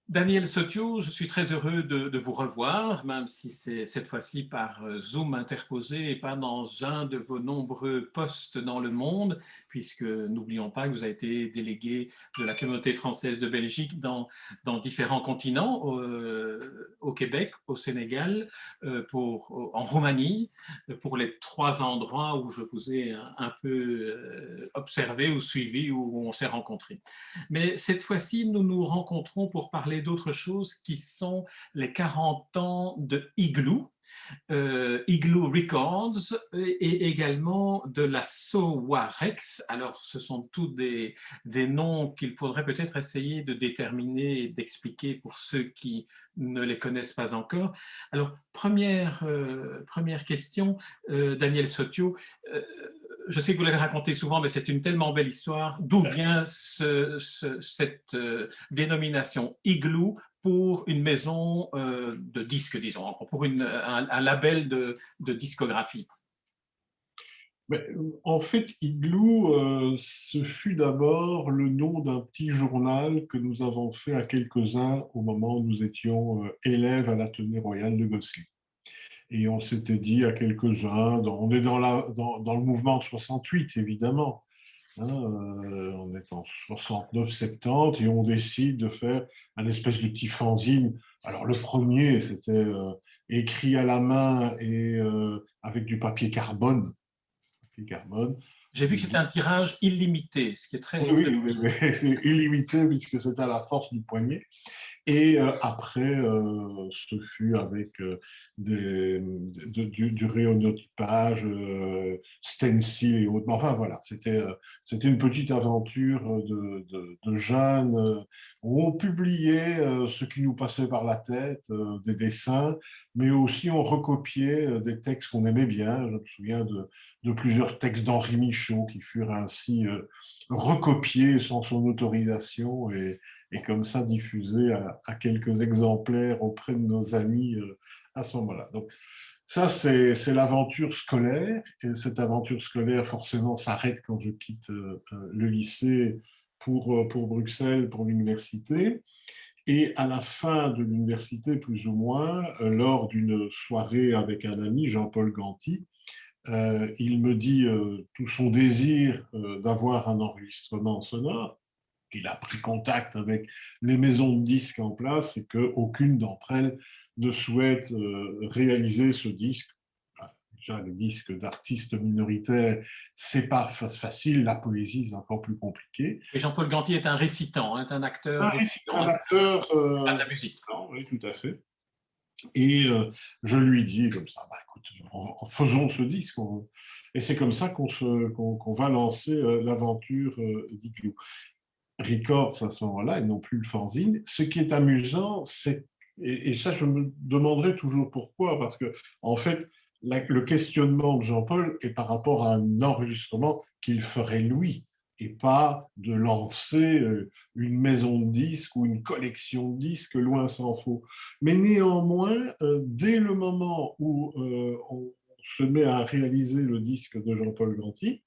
Daniel Sotio, je suis très heureux de vous revoir, même si c'est cette fois-ci par Zoom interposé et pas dans un de vos nombreux postes dans le monde, puisque n'oublions pas que vous avez été délégué de la communauté française de Belgique dans différents continents, au Québec, au Sénégal, en Roumanie, pour les trois endroits où je vous ai un peu observé ou suivi, où on s'est rencontrés. Mais cette fois-ci, nous nous rencontrons pour parler d'autre chose qui sont les 40 ans de Igloo, Igloo Records et également de la Sowarex. Alors, ce sont tous des noms qu'il faudrait peut-être essayer de déterminer et d'expliquer pour ceux qui ne les connaissent pas encore. Alors, première question, Daniel Sotio. Je sais que vous l'avez raconté souvent, mais c'est une tellement belle histoire. D'où vient cette dénomination Igloo pour une maison de disques, disons, pour un label de discographie? Mais, en fait, Igloo, ce fut d'abord le nom d'un petit journal que nous avons fait à quelques-uns au moment où nous étions élèves à l'Athénée royal de Gosselies. Et on s'était dit à quelques-uns, on est dans le mouvement 68, évidemment, hein, on est en 69-70 et on décide de faire un espèce de petit fanzine. Alors le premier, c'était écrit à la main et avec du papier carbone. J'ai vu que Avec c'était un tirage illimité, ce qui est Oui, très, très oui, difficile. illimité puisque c'était à la force du poignet. Et après, ce fut avec du rhéonotypage, stencil et autres. Enfin voilà, c'était une petite aventure de jeunes où on publiait ce qui nous passait par la tête, des dessins, mais aussi on recopiait des textes qu'on aimait bien. Je me souviens de plusieurs textes d'Henri Michaud qui furent ainsi recopiés sans son autorisation et comme ça diffusé à quelques exemplaires auprès de nos amis à ce moment-là. Donc ça, c'est l'aventure scolaire, et cette aventure scolaire forcément s'arrête quand je quitte le lycée pour Bruxelles, pour l'université. Et à la fin de l'université, plus ou moins, lors d'une soirée avec un ami, Jean-Paul Ganty, il me dit tout son désir d'avoir un enregistrement sonore. Il a pris contact avec les maisons de disques en place et qu'aucune d'entre elles ne souhaite réaliser ce disque. Déjà, les disques d'artistes minoritaires, c'est pas facile, la poésie, c'est encore plus compliqué. Et Jean-Paul Ganty est un récitant, hein, un acteur Un récitant, acteur, pas de la musique. non, oui, tout à fait. Et je lui dis comme ça, bah, écoute, faisons ce disque. Et c'est comme ça qu'on va lancer l'aventure d'Igloo Records à ce moment-là, et non plus le fanzine. Ce qui est amusant, c'est, et ça je me demanderai toujours pourquoi, parce que en fait, le questionnement de Jean-Paul est par rapport à un enregistrement qu'il ferait lui, et pas de lancer une maison de disques ou une collection de disques, loin s'en faut. Mais néanmoins, dès le moment où on se met à réaliser le disque de Jean-Paul Ganty,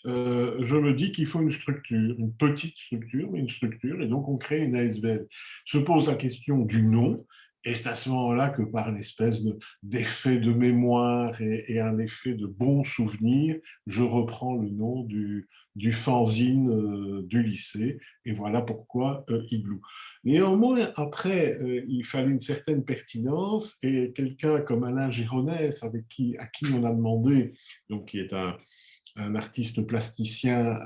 je me dis qu'il faut une structure, une petite structure, mais une structure, et donc on crée une ASBL. Se pose la question du nom, et c'est à ce moment-là que par une espèce d'effet de mémoire et un effet de bon souvenir, je reprends le nom du fanzine du lycée, et voilà pourquoi Igloo. Néanmoins, après, il fallait une certaine pertinence, et quelqu'un comme Alain Géronès, à qui on a demandé, donc qui est un artiste plasticien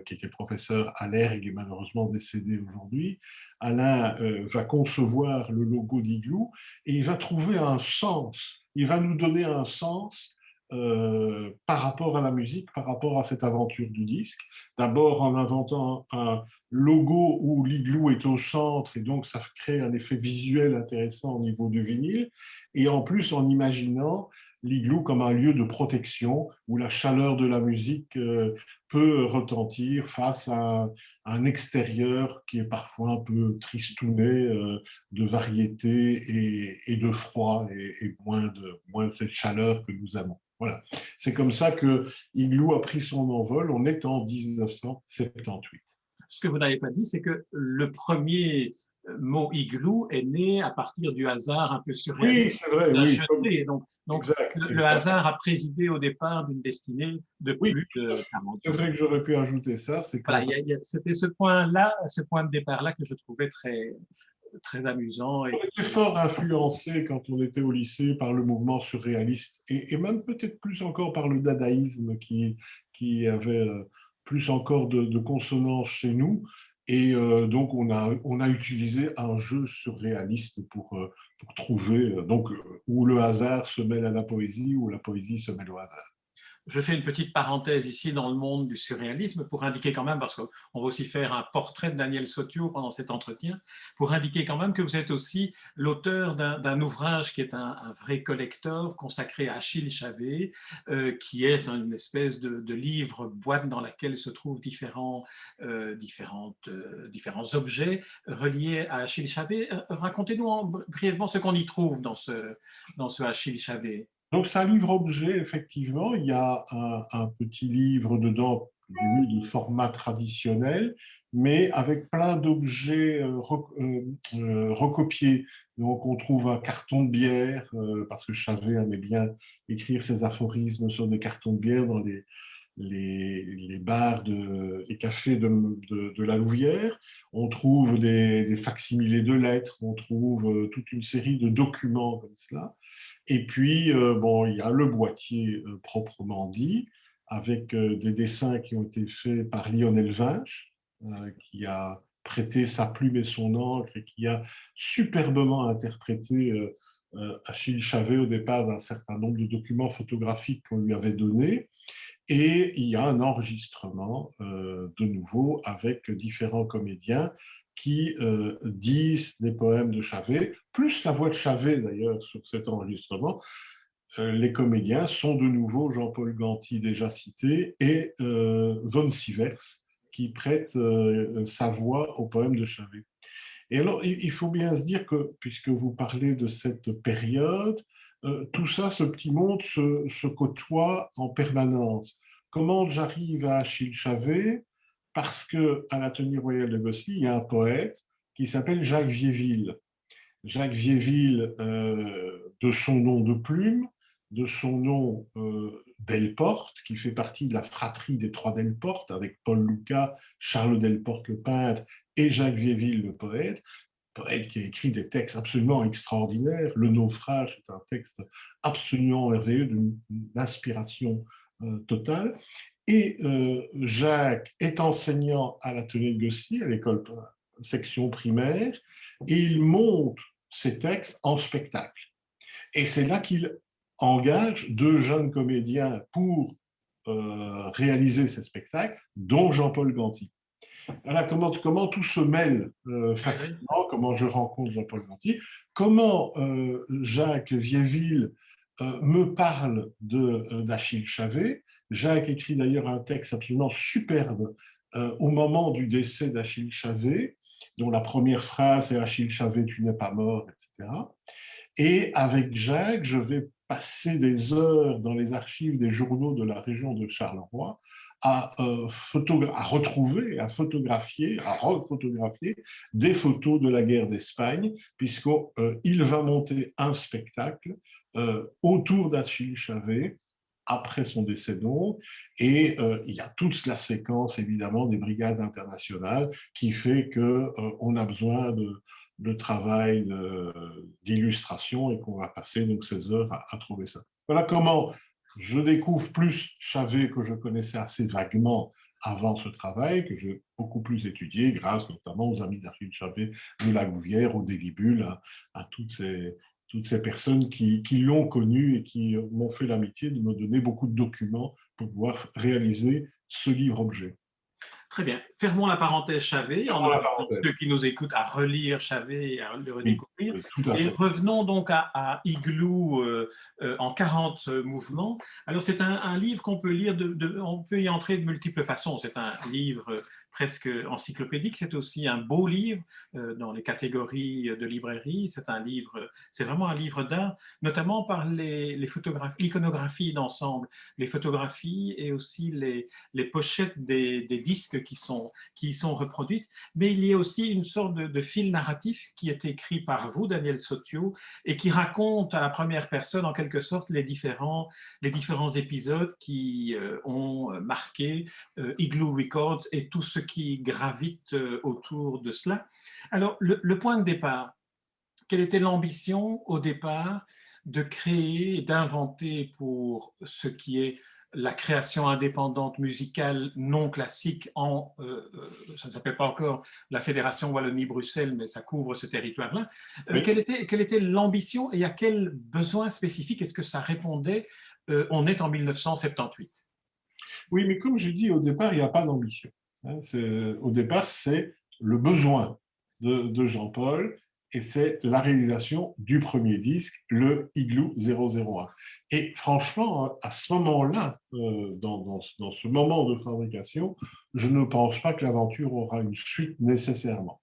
qui était professeur à l'ERG et malheureusement décédé aujourd'hui. Alain va concevoir le logo d'Igloo et il va trouver un sens, il va nous donner un sens par rapport à la musique, par rapport à cette aventure du disque. D'abord en inventant un logo où l'igloo est au centre et donc ça crée un effet visuel intéressant au niveau du vinyle. Et en plus en imaginant l'igloo comme un lieu de protection où la chaleur de la musique peut retentir face à un extérieur qui est parfois un peu tristouné de variété et de froid et moins de cette chaleur que nous avons. Voilà. C'est comme ça que Igloo a pris son envol. On est en 1978. Ce que vous n'avez pas dit, c'est que le premier mot igloo est né à partir du hasard un peu Oui, surréaliste c'est vrai, d'un oui, jeté. Donc exact, le exact. hasard a présidé au départ d'une destinée de Oui, plus tout à de fait. 40 C'est ans. vrai que j'aurais pu ajouter ça, c'est Voilà, quand c'était ce point-là, ce point de départ-là que je trouvais très amusant on et était qui, fort influencé quand on était au lycée par le mouvement surréaliste et même peut-être plus encore par le dadaïsme qui avait plus encore de consonance chez nous. Et donc, on a utilisé un jeu surréaliste pour trouver, où le hasard se mêle à la poésie, où la poésie se mêle au hasard. je fais une petite parenthèse ici dans le monde du surréalisme pour indiquer quand même, parce qu'on va aussi faire un portrait de Daniel Sautio pendant cet entretien, pour indiquer quand même que vous êtes aussi l'auteur d'un ouvrage qui est un vrai collector consacré à Achille Chavée, qui est une espèce de livre boîte dans laquelle se trouvent différents objets reliés à Achille Chavée. Racontez-nous brièvement ce qu'on y trouve dans ce Achille Chavée. Donc, c'est un livre-objet, effectivement. Il y a un petit livre dedans, lui, de format traditionnel, mais avec plein d'objets recopiés. Donc, on trouve un carton de bière, parce que Chavet aimait bien écrire ses aphorismes sur des cartons de bière dans les bars et cafés de la Louvière. On trouve des facsimilés de lettres, on trouve toute une série de documents comme cela. Et puis, bon, il y a le boîtier proprement dit, avec des dessins qui ont été faits par Lionel Vinch, qui a prêté sa plume et son encre et qui a superbement interprété Achille Chavée au départ d'un certain nombre de documents photographiques qu'on lui avait donnés. Et il y a un enregistrement de nouveau avec différents comédiens qui disent des poèmes de Chavet, plus la voix de Chavet d'ailleurs sur cet enregistrement. Les comédiens sont de nouveau Jean-Paul Ganty déjà cité et Von Sivers qui prête sa voix au poème de Chavet. Et alors, il faut bien se dire que, puisque vous parlez de cette période, tout ça, ce petit monde se côtoie en permanence. Comment j'arrive à Achille Chavée? Parce qu'à l'Atelier royal de Gosselies, il y a un poète qui s'appelle Jacques Viéville. Jacques Viéville, de son nom de plume, de son nom Delporte, qui fait partie de la fratrie des trois Delporte, avec Paul Lucas, Charles Delporte le peintre et Jacques Viéville le poète qui a écrit des textes absolument extraordinaires. Le naufrage est un texte absolument merveilleux, d'une inspiration totale. Et Jacques est enseignant à l'atelier de Gosselies, à l'école section primaire, et il monte ses textes en spectacle. Et c'est là qu'il engage deux jeunes comédiens pour réaliser ces spectacles, dont Jean-Paul Ganty. Voilà comment tout se mêle facilement, comment je rencontre Jean-Paul Ganty, comment Jacques Viéville me parle d'Achille Chavée. Jacques écrit d'ailleurs un texte absolument superbe au moment du décès d'Achille Chavée, dont la première phrase est Achille Chavée, tu n'es pas mort, etc. Et avec Jacques, je vais passer des heures dans les archives des journaux de la région de Charleroi à retrouver, à photographier, à rephotographier des photos de la guerre d'Espagne, puisqu'il va monter un spectacle autour d'Achille Chavée, après son décès donc, et il y a toute la séquence évidemment des brigades internationales qui fait qu'on a besoin de travail d'illustration et qu'on va passer donc 16 heures à trouver ça. Voilà comment je découvre plus Chavée que je connaissais assez vaguement avant ce travail, que j'ai beaucoup plus étudié grâce notamment aux amis d'Achille Chavée de la Louvière, au Délibule, à toutes ces personnes qui l'ont connu et qui m'ont fait l'amitié de me donner beaucoup de documents pour pouvoir réaliser ce livre-objet. Très bien. Fermons la parenthèse Chavet en Fermons la invitant parenthèse. ceux qui nous écoutent à relire Chavet et à le Oui, redécouvrir. oui, tout à Et fait. revenons donc à Igloo en 40 mouvements. Alors, c'est un livre qu'on peut lire, on peut y entrer de multiples façons. C'est un livre presque encyclopédique. C'est aussi un beau livre dans les catégories de librairie. C'est vraiment un livre d'art, notamment par les photographies, l'iconographie d'ensemble, les photographies et aussi les pochettes des disques qui sont reproduites. Mais il y a aussi une sorte de fil narratif qui est écrit par vous, Daniel Sotio, et qui raconte à la première personne, en quelque sorte, les différents épisodes qui ont marqué Igloo Records et tout ce qui gravite autour de cela. Alors, le point de départ, quelle était l'ambition au départ de créer et d'inventer pour ce qui est la création indépendante musicale non classique ça ne s'appelle pas encore la Fédération Wallonie-Bruxelles, mais ça couvre ce territoire-là. Oui. Quelle était l'ambition et à quel besoin spécifique est-ce que ça répondait? On est en 1978. Oui, mais comme je dis, au départ, il n'y a pas d'ambition. Au départ, c'est le besoin de Jean-Paul et c'est la réalisation du premier disque, le Igloo 001. Et franchement, à ce moment-là, dans ce moment de fabrication, je ne pense pas que l'aventure aura une suite nécessairement.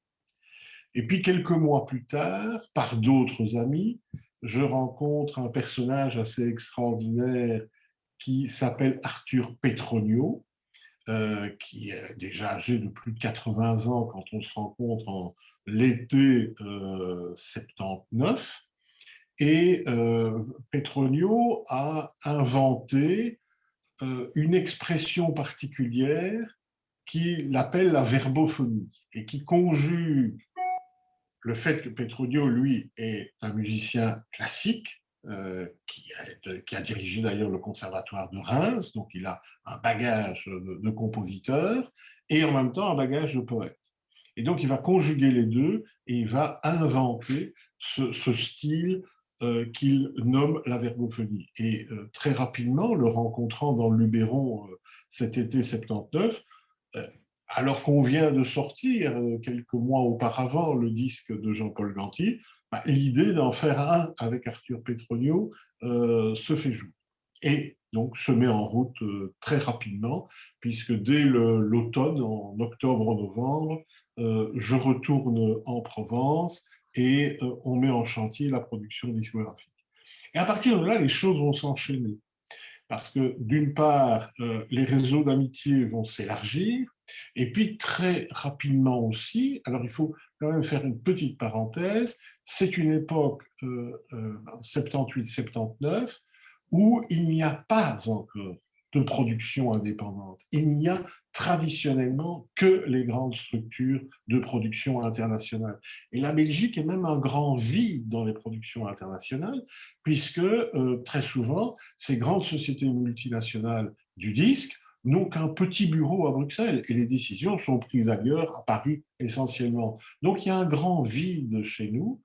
Et puis, quelques mois plus tard, par d'autres amis, je rencontre un personnage assez extraordinaire qui s'appelle Arthur Petronio, qui est déjà âgé de plus de 80 ans quand on se rencontre en l'été 79. Et Petronio a inventé une expression particulière qu'il appelle la verbophonie et qui conjugue le fait que Petronio, lui, est un musicien classique, qui a dirigé d'ailleurs le conservatoire de Reims, donc il a un bagage de compositeur et en même temps un bagage de poète. Et donc il va conjuguer les deux et il va inventer ce style qu'il nomme la verbophonie. Et très rapidement, le rencontrant dans le Luberon cet été 79, alors qu'on vient de sortir quelques mois auparavant le disque de Jean-Paul Ganty, l'idée d'en faire un avec Arthur Petronio se fait jour. Et donc se met en route très rapidement, puisque dès l'automne, en octobre-novembre, je retourne en Provence et on met en chantier la production discographique. Et à partir de là, les choses vont s'enchaîner. Parce que d'une part, les réseaux d'amitié vont s'élargir, et puis très rapidement aussi, alors il faut quand même faire une petite parenthèse, c'est une époque 78-79 où il n'y a pas encore de production indépendante. Il n'y a traditionnellement que les grandes structures de production internationale. Et la Belgique est même un grand vide dans les productions internationales, puisque très souvent, ces grandes sociétés multinationales du disque n'ont qu'un petit bureau à Bruxelles et les décisions sont prises ailleurs, à Paris essentiellement. Donc il y a un grand vide chez nous.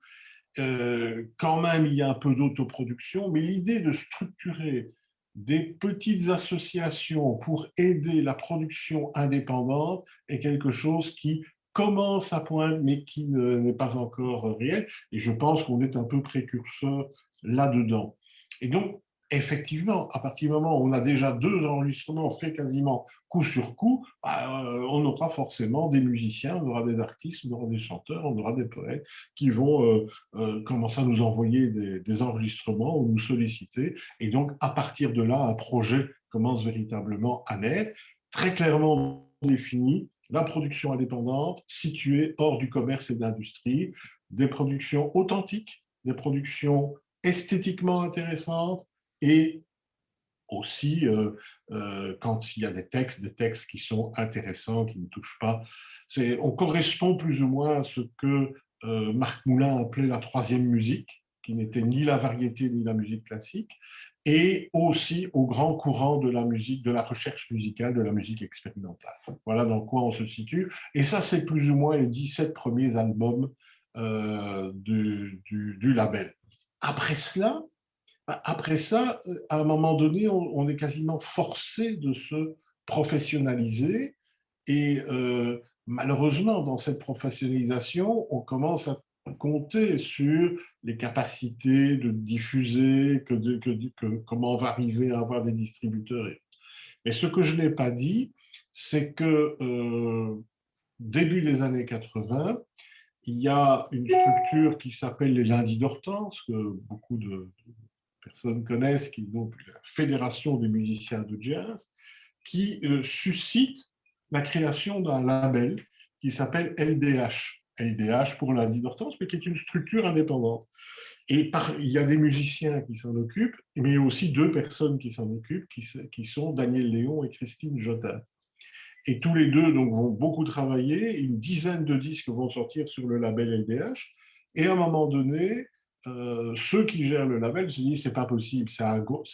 Quand même, il y a un peu d'autoproduction, mais l'idée de structurer des petites associations pour aider la production indépendante est quelque chose qui commence à poindre, mais qui n'est pas encore réel. Et je pense qu'on est un peu précurseur là-dedans. Et donc, effectivement, à partir du moment où on a déjà 2 enregistrements faits quasiment coup sur coup, on aura forcément des musiciens, on aura des artistes, on aura des chanteurs, on aura des poètes qui vont commencer à nous envoyer des enregistrements ou nous solliciter. Et donc, à partir de là, un projet commence véritablement à naître, très clairement défini, la production indépendante située hors du commerce et de l'industrie, des productions authentiques, des productions esthétiquement intéressantes et aussi quand il y a des textes qui sont intéressants, qui ne touchent pas. On correspond plus ou moins à ce que Marc Moulin appelait la troisième musique, qui n'était ni la variété ni la musique classique, et aussi au grand courant de la musique, de la recherche musicale, de la musique expérimentale. Voilà dans quoi on se situe. Et ça, c'est plus ou moins les 17 premiers albums du label. Après cela, après ça, à un moment donné, on est quasiment forcé de se professionnaliser et malheureusement, dans cette professionnalisation, on commence à compter sur les capacités de diffuser, comment on va arriver à avoir des distributeurs. Mais ce que je n'ai pas dit, c'est que début des années 80, il y a une structure qui s'appelle les Lundis d'Hortense, que beaucoup de personnes connaissent, qui est donc la Fédération des musiciens de jazz, qui suscite la création d'un label qui s'appelle LDH. LDH pour Lundi d'Hortense, mais qui est une structure indépendante. Et il y a des musiciens qui s'en occupent, mais il y a aussi deux personnes qui s'en occupent, qui sont Daniel Léon et Christine Jotin. Et tous les deux donc, vont beaucoup travailler. Une dizaine de disques vont sortir sur le label LDH. Et à un moment donné, ceux qui gèrent le label se disent c'est pas possible, c'est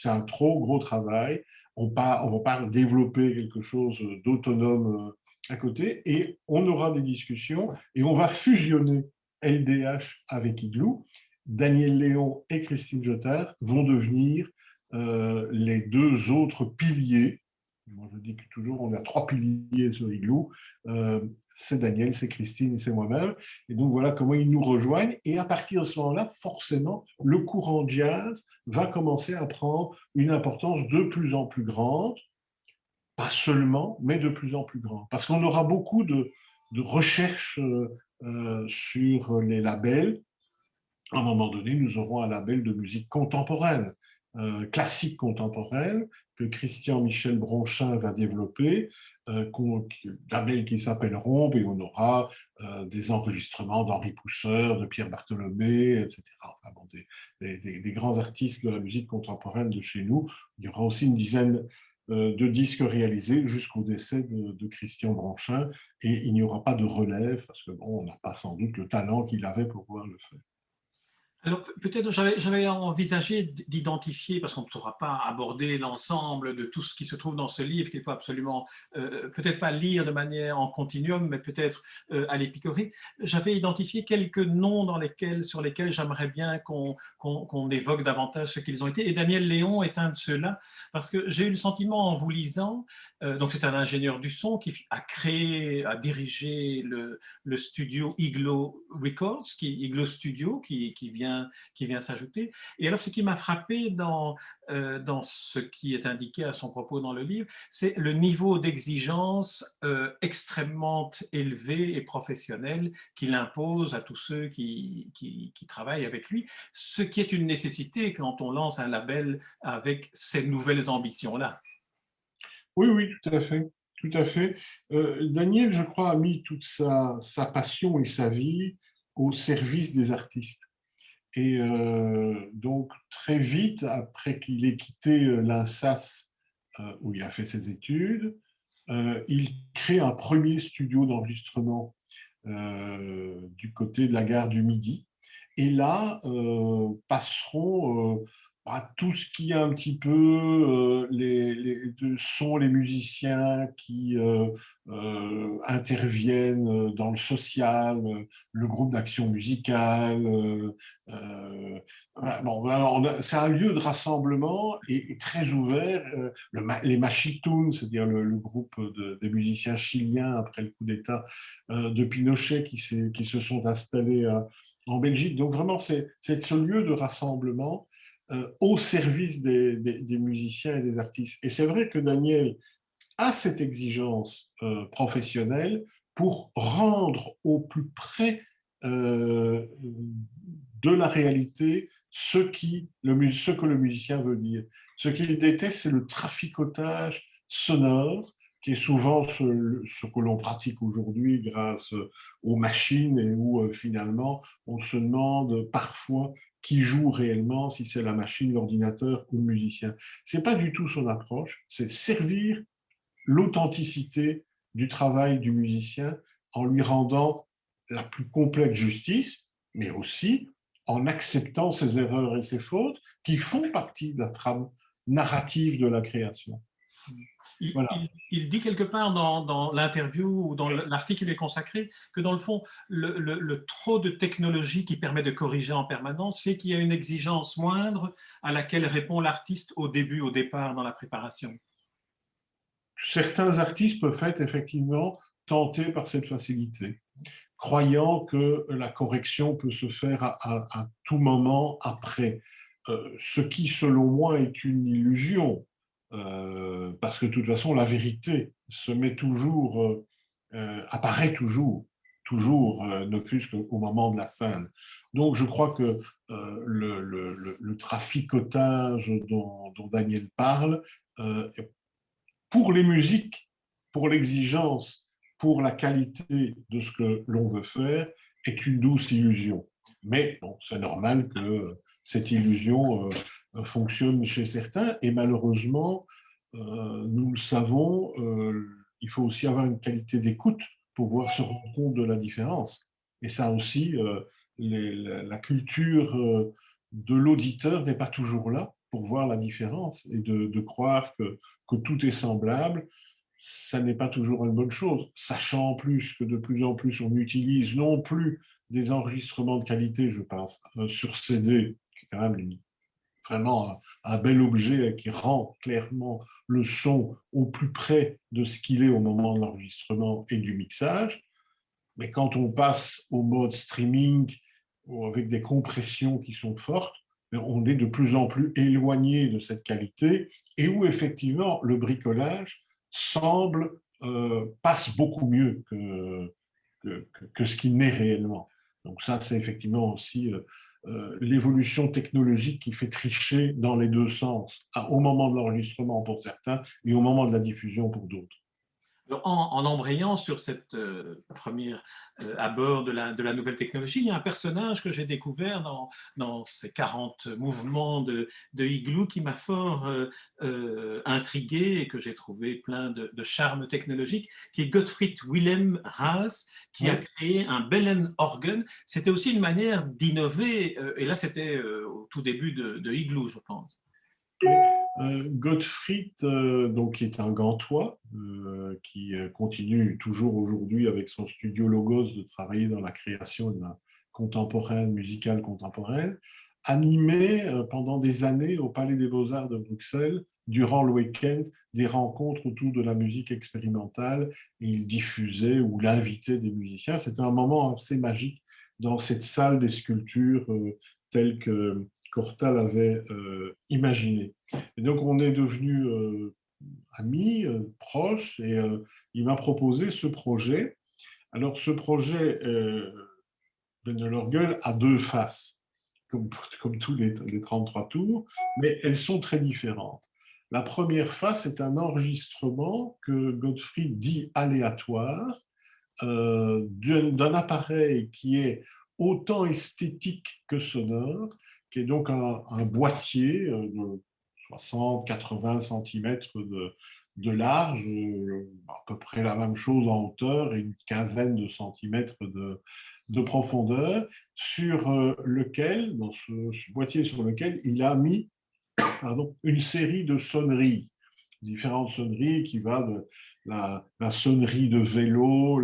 un trop gros travail. On ne va pas développer quelque chose d'autonome à côté. Et on aura des discussions et on va fusionner LDH avec Igloo. Daniel Léon et Christine Jotin vont devenir les deux autres piliers. Moi, je dis que toujours, on a trois piliers sur Igloo. C'est Daniel, c'est Christine et c'est moi-même. Et donc, voilà comment ils nous rejoignent. Et à partir de ce moment-là, forcément, le courant jazz va commencer à prendre une importance de plus en plus grande. Pas seulement, mais de plus en plus grande. Parce qu'on aura beaucoup de recherches sur les labels. À un moment donné, nous aurons un label de musique contemporaine, classique contemporaine, que Christian Michel Bronchin va développer, label qui s'appelle Rombe, et on aura des enregistrements d'Henri Pousseur, de Pierre Bartholomé, etc. Enfin, bon, des grands artistes de la musique contemporaine de chez nous. Il y aura aussi une dizaine de disques réalisés jusqu'au décès de Christian Bronchin, et il n'y aura pas de relève, parce que bon, on n'a pas sans doute le talent qu'il avait pour pouvoir le faire. Alors peut-être j'avais envisagé d'identifier, parce qu'on ne saura pas aborder l'ensemble de tout ce qui se trouve dans ce livre, qu'il faut absolument peut-être pas lire de manière en continuum, mais peut-être à l'épicorée. J'avais identifié quelques noms sur lesquels j'aimerais bien qu'on évoque davantage ce qu'ils ont été. Et Daniel Léon est un de ceux-là, parce que j'ai eu le sentiment en vous lisant, donc c'est un ingénieur du son qui a dirigé le studio Igloo Records, Igloo Studio, qui vient s'ajouter. Et alors, ce qui m'a frappé dans ce qui est indiqué à son propos dans le livre, c'est le niveau d'exigence extrêmement élevé et professionnel qu'il impose à tous ceux qui travaillent avec lui, ce qui est une nécessité quand on lance un label avec ces nouvelles ambitions-là. Oui, oui, tout à fait. Tout à fait. Daniel, je crois, a mis toute sa passion et sa vie au service des artistes. Et donc, très vite, après qu'il ait quitté l'INSAS, où il a fait ses études, il crée un premier studio d'enregistrement du côté de la gare du Midi. Et là, passeront à tout ce qui est un petit peu sont les musiciens qui interviennent dans le social, le groupe d'action musicale. Bon, c'est un lieu de rassemblement et très ouvert. Les Machitoons, c'est-à-dire le groupe des musiciens chiliens après le coup d'État de Pinochet qui se sont installés en Belgique. Donc vraiment, c'est ce lieu de rassemblement au service des musiciens et des artistes. Et c'est vrai que Daniel a cette exigence professionnelle pour rendre au plus près de la réalité ce que le musicien veut dire. Ce qu'il déteste, c'est le traficotage sonore, qui est souvent ce que l'on pratique aujourd'hui grâce aux machines et où finalement on se demande parfois qui joue réellement, si c'est la machine, l'ordinateur ou le musicien. Ce n'est pas du tout son approche, c'est servir l'authenticité du travail du musicien en lui rendant la plus complète justice, mais aussi en acceptant ses erreurs et ses fautes qui font partie de la trame narrative de la création. Voilà. Il dit quelque part dans l'interview ou dans l'article qui lui est consacré que dans le fond, le trop de technologie qui permet de corriger en permanence fait qu'il y a une exigence moindre à laquelle répond l'artiste au départ dans la préparation. Certains artistes peuvent être effectivement tentés par cette facilité, croyant que la correction peut se faire à tout moment après, ce qui, selon moi, est une illusion, parce que de toute façon, la vérité se met toujours apparaît toujours, ne fût-ce qu'au moment de la scène. Donc je crois que le traficotage dont Daniel parle, pour les musiques, pour l'exigence, pour la qualité de ce que l'on veut faire, est une douce illusion. Mais bon, c'est normal que cette illusion fonctionne chez certains, et malheureusement, nous le savons, il faut aussi avoir une qualité d'écoute pour pouvoir se rendre compte de la différence. Et ça aussi, la culture de l'auditeur n'est pas toujours là pour voir la différence et de croire que tout est semblable. Ça n'est pas toujours une bonne chose, sachant en plus que de plus en plus on utilise non plus des enregistrements de qualité, je pense, sur CD, qui est quand même vraiment un bel objet qui rend clairement le son au plus près de ce qu'il est au moment de l'enregistrement et du mixage. Mais quand on passe au mode streaming ou avec des compressions qui sont fortes, on est de plus en plus éloigné de cette qualité et où effectivement le bricolage semble passe beaucoup mieux que ce qu'il n'est réellement. Donc ça, c'est effectivement aussi l'évolution technologique qui fait tricher dans les deux sens, au moment de l'enregistrement pour certains et au moment de la diffusion pour d'autres. En embrayant sur cette première abord de la nouvelle technologie, il y a un personnage que j'ai découvert dans ces 40 mouvements de Igloo qui m'a fort intrigué et que j'ai trouvé plein de charme technologique, qui est Gottfried Wilhelm Haas, qui a créé un Bellen Organ. C'était aussi une manière d'innover, et là c'était au tout début de Igloo, je pense. Gottfried, donc, qui est un Gantois, qui continue toujours aujourd'hui avec son studio Logos de travailler dans la création de la contemporaine, musicale contemporaine, animé pendant des années au Palais des Beaux-Arts de Bruxelles, durant le week-end, des rencontres autour de la musique expérimentale. Et il diffusait ou l'invitait des musiciens. C'était un moment assez magique dans cette salle des sculptures telle que Cortal avait imaginé. Et donc, on est devenus amis, proches, et il m'a proposé ce projet. Alors, ce projet, Ben de l'Orgueil, a deux faces, comme tous les 33 tours, mais elles sont très différentes. La première face est un enregistrement que Gottfried dit aléatoire, d'un appareil qui est autant esthétique que sonore, qui est donc un boîtier de 60-80 cm de large, à peu près la même chose en hauteur et une quinzaine de centimètres de profondeur, sur lequel, dans ce boîtier sur lequel il a mis une série de sonneries, différentes sonneries qui va de la sonnerie de vélo,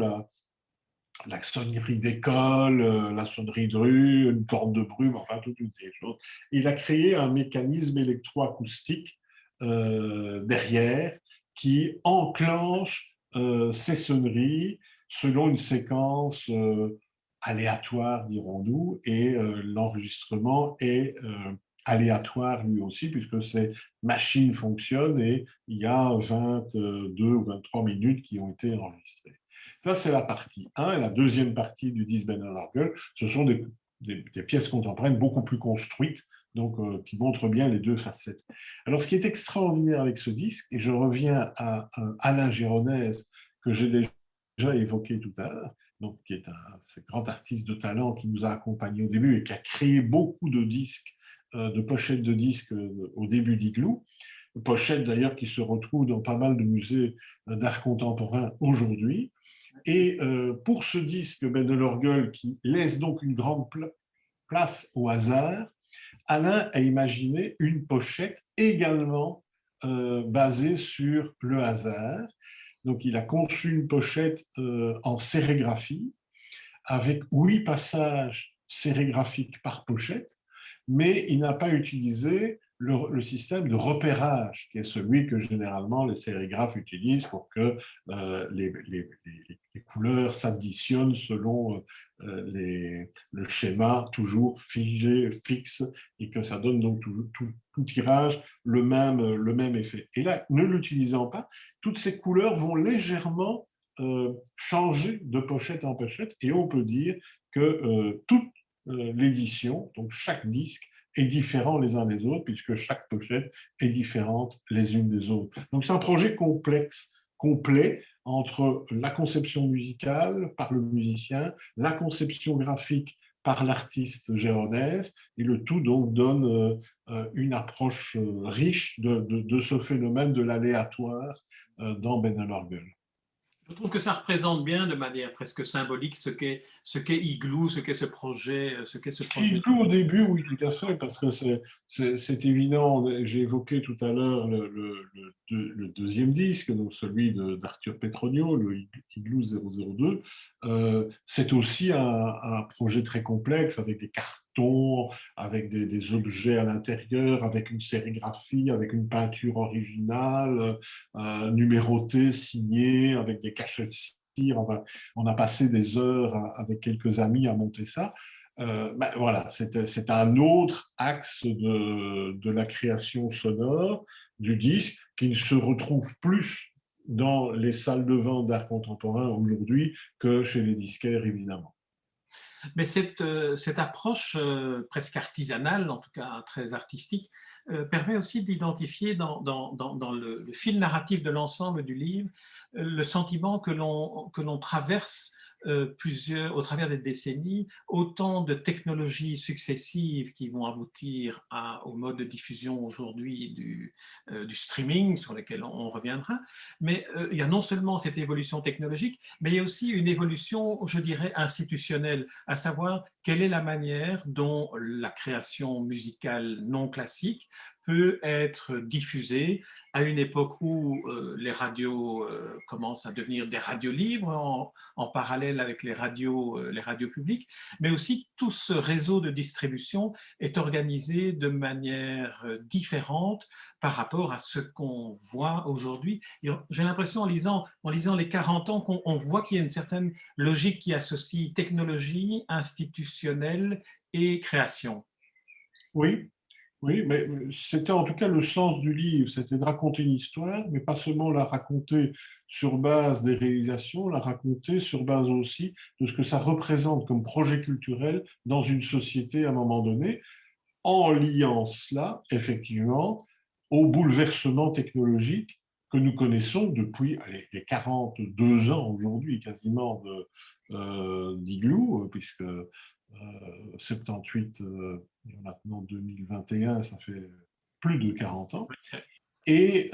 la sonnerie d'école, la sonnerie de rue, une corne de brume, enfin toutes ces choses. Il a créé un mécanisme électroacoustique derrière qui enclenche ces sonneries selon une séquence aléatoire, dirons-nous, et l'enregistrement est aléatoire lui aussi, puisque ces machines fonctionnent et il y a 22 ou 23 minutes qui ont été enregistrées. Ça, c'est la partie 1. Et la deuxième partie du disque Ben Orgel, ce sont des pièces contemporaines beaucoup plus construites, donc qui montrent bien les deux facettes. Alors, ce qui est extraordinaire avec ce disque, et je reviens à Alain Géronèse, que j'ai déjà évoqué tout à l'heure, donc, qui est ce grand artiste de talent qui nous a accompagnés au début et qui a créé beaucoup de disques, de pochettes de disques au début d'Igloo, pochettes d'ailleurs qui se retrouvent dans pas mal de musées d'art contemporain aujourd'hui. Et pour ce disque Ben de l'Orgueil, qui laisse donc une grande place au hasard, Alain a imaginé une pochette également basée sur le hasard. Donc il a conçu une pochette en sérigraphie, avec 8 passages sérigraphiques par pochette, mais il n'a pas utilisé le système de repérage, qui est celui que généralement les sérigraphes utilisent pour que les couleurs s'additionnent selon le schéma toujours figé, fixe, et que ça donne donc tout tirage le même effet. Et là, ne l'utilisant pas, toutes ces couleurs vont légèrement changer de pochette en pochette, et on peut dire que toute l'édition, donc chaque disque, est différent les uns des autres, puisque chaque pochette est différente les unes des autres. Donc c'est un projet complexe, complet, entre la conception musicale par le musicien, la conception graphique par l'artiste géronnaise, et le tout donc donne une approche riche de ce phénomène de l'aléatoire dans Ben Orgel. Je trouve que ça représente bien de manière presque symbolique ce qu'est Igloo, ce qu'est ce projet, ce qu'est ce projet. Igloo au début, oui, tout à fait, parce que c'est évident. J'ai évoqué tout à l'heure le deuxième disque, donc celui d'Arthur Petronio, le Igloo 002. C'est aussi un projet très complexe avec des cartons, avec des objets à l'intérieur, avec une sérigraphie, avec une peinture originale, numérotée, signée, avec des cachets de cire. On a passé des heures avec quelques amis à monter ça. Voilà, c'est un autre axe de la création sonore du disque qui ne se retrouve plus dans les salles de vente d'art contemporain aujourd'hui que chez les disquaires, évidemment. Mais cette approche presque artisanale, en tout cas très artistique, permet aussi d'identifier dans le fil narratif de l'ensemble du livre le sentiment que l'on traverse au travers des décennies, autant de technologies successives qui vont aboutir au mode de diffusion aujourd'hui du streaming, sur lequel on reviendra, mais il y a non seulement cette évolution technologique, mais il y a aussi une évolution, je dirais, institutionnelle, à savoir quelle est la manière dont la création musicale non classique peut être diffusée à une époque où les radios commencent à devenir des radios libres en parallèle avec les radios publiques, mais aussi tout ce réseau de distribution est organisé de manière différente par rapport à ce qu'on voit aujourd'hui. J'ai l'impression, en lisant les 40 ans, qu'on voit qu'il y a une certaine logique qui associe technologie, institutionnelle et création. Oui, oui, mais c'était en tout cas le sens du livre, c'était de raconter une histoire, mais pas seulement la raconter sur base des réalisations, la raconter sur base aussi de ce que ça représente comme projet culturel dans une société à un moment donné, en liant cela, effectivement, au bouleversement technologique que nous connaissons depuis les 42 ans aujourd'hui, quasiment, d'Igloo, puisque 78, maintenant 2021, ça fait plus de 40 ans. Et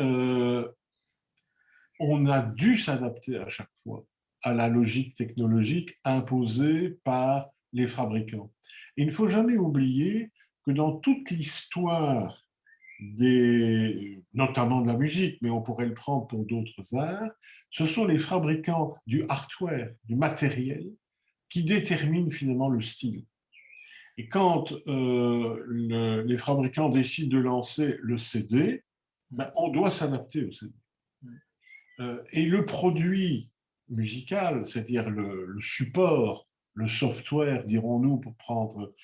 on a dû s'adapter à chaque fois à la logique technologique imposée par les fabricants. Et il ne faut jamais oublier que dans toute l'histoire notamment de la musique, mais on pourrait le prendre pour d'autres arts, ce sont les fabricants du hardware, du matériel, qui déterminent finalement le style. Et quand les fabricants décident de lancer le CD, on doit s'adapter au CD. Et le produit musical, c'est-à-dire le support, le software, dirons-nous, pour prendre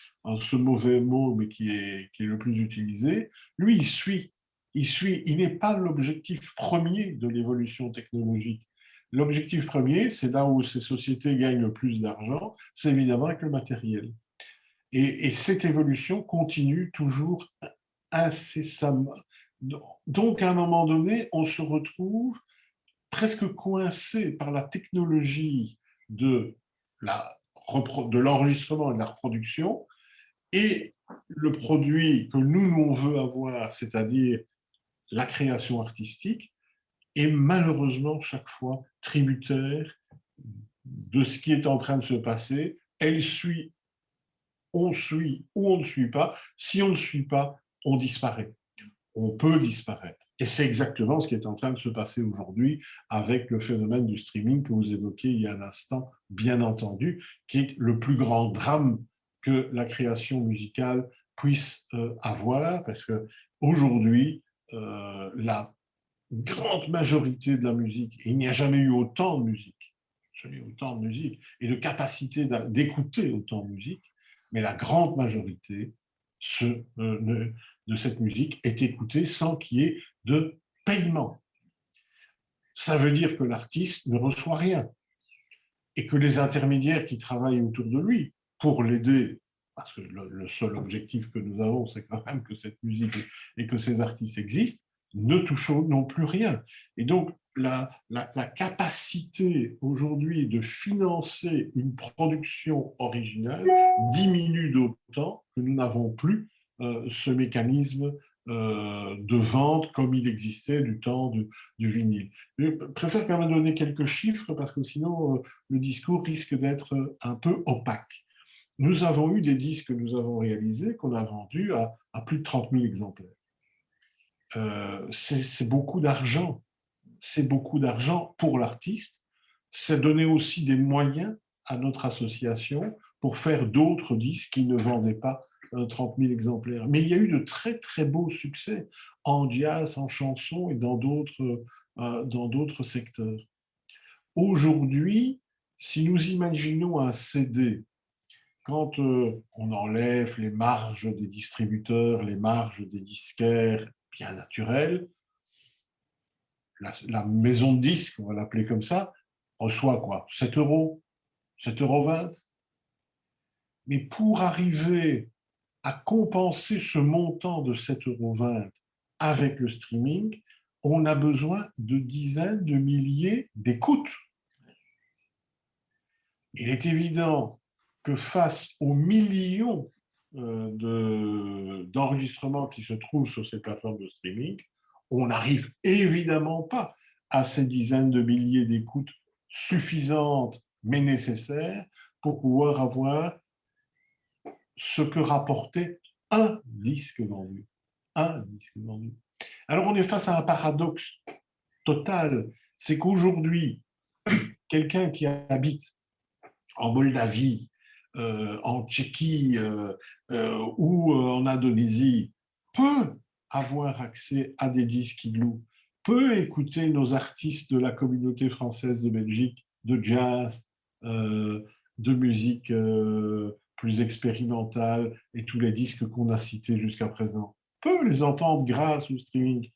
ce mauvais mot, mais qui est le plus utilisé, lui, il suit. Il n'est pas l'objectif premier de l'évolution technologique. L'objectif premier, c'est là où ces sociétés gagnent le plus d'argent, c'est évidemment avec le matériel. Et cette évolution continue toujours incessamment. Donc, à un moment donné, on se retrouve presque coincé par la technologie de l'enregistrement et de la reproduction et le produit que nous, on veut avoir, c'est-à-dire la création artistique, est malheureusement chaque fois tributaire de ce qui est en train de se passer. Elle suit, on suit ou on ne suit pas. Si on ne suit pas, on disparaît. On peut disparaître. Et c'est exactement ce qui est en train de se passer aujourd'hui avec le phénomène du streaming que vous évoquiez il y a un instant, bien entendu, qui est le plus grand drame que la création musicale puisse avoir, parce que aujourd'hui, la grande majorité de la musique, et il n'y a jamais eu autant de musique, jamais eu autant de musique, et de capacité d'écouter autant de musique, mais la grande majorité de cette musique est écoutée sans qu'il y ait de paiement. Ça veut dire que l'artiste ne reçoit rien et que les intermédiaires qui travaillent autour de lui pour l'aider, parce que le seul objectif que nous avons, c'est quand même que cette musique et que ces artistes existent, ne touchent non plus rien. Et donc, la capacité aujourd'hui de financer une production originale diminue d'autant que nous n'avons plus ce mécanisme de vente comme il existait du temps du vinyle. Je préfère quand même donner quelques chiffres parce que sinon le discours risque d'être un peu opaque. Nous avons eu des disques que nous avons réalisés qu'on a vendus à plus de 30 000 exemplaires. C'est beaucoup d'argent. C'est beaucoup d'argent pour l'artiste. C'est donner aussi des moyens à notre association pour faire d'autres disques qui ne vendaient pas 30 000 exemplaires. Mais il y a eu de très, très beaux succès en jazz, en chanson et dans d'autres secteurs. Aujourd'hui, si nous imaginons un CD, quand on enlève les marges des distributeurs, les marges des disquaires, bien naturelles, la maison de disques, on va l'appeler comme ça, reçoit quoi? 7 euros, 7,20 €. Mais pour arriver à compenser ce montant de 7,20 € avec le streaming, on a besoin de dizaines de milliers d'écoutes. Il est évident que face aux millions d'enregistrements qui se trouvent sur ces plateformes de streaming, on n'arrive évidemment pas à ces dizaines de milliers d'écoutes suffisantes mais nécessaires pour pouvoir avoir ce que rapportait un disque vendu. Un disque vendu. Alors on est face à un paradoxe total, c'est qu'aujourd'hui, quelqu'un qui habite en Moldavie, en Tchéquie ou en Indonésie peut avoir accès à des disques Igloo, peut écouter nos artistes de la communauté française de Belgique, de jazz, de musique plus expérimentale et tous les disques qu'on a cités jusqu'à présent, peut les entendre grâce au streaming.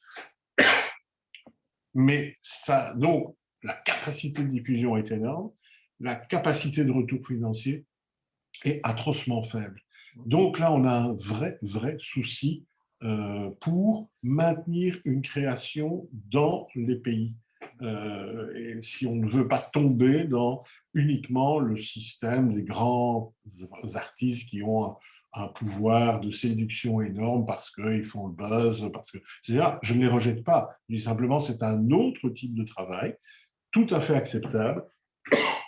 Mais ça, donc, la capacité de diffusion est énorme, la capacité de retour financier est atrocement faible. Donc là, on a un vrai souci pour maintenir une création dans les pays. Et si on ne veut pas tomber dans uniquement le système des grands artistes qui ont un pouvoir de séduction énorme parce qu'ils font le buzz, parce que, c'est-à-dire, je ne les rejette pas, je dis simplement c'est un autre type de travail, tout à fait acceptable,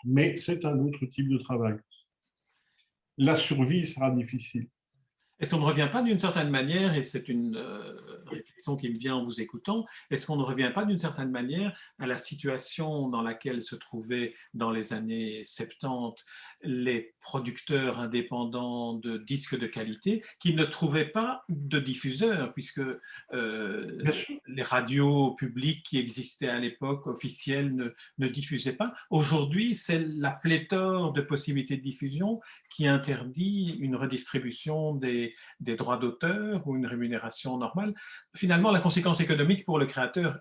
mais c'est un autre type de travail. La survie sera difficile. Est-ce qu'on ne revient pas d'une certaine manière, et c'est une réflexion qui me vient en vous écoutant, est-ce qu'on ne revient pas d'une certaine manière à la situation dans laquelle se trouvaient dans les années 70 les producteurs indépendants de disques de qualité qui ne trouvaient pas de diffuseurs, puisque les radios publiques qui existaient à l'époque, officielles, ne diffusaient pas. Aujourd'hui, c'est la pléthore de possibilités de diffusion qui interdit une redistribution des droits d'auteur ou une rémunération normale. Finalement, la conséquence économique pour le créateur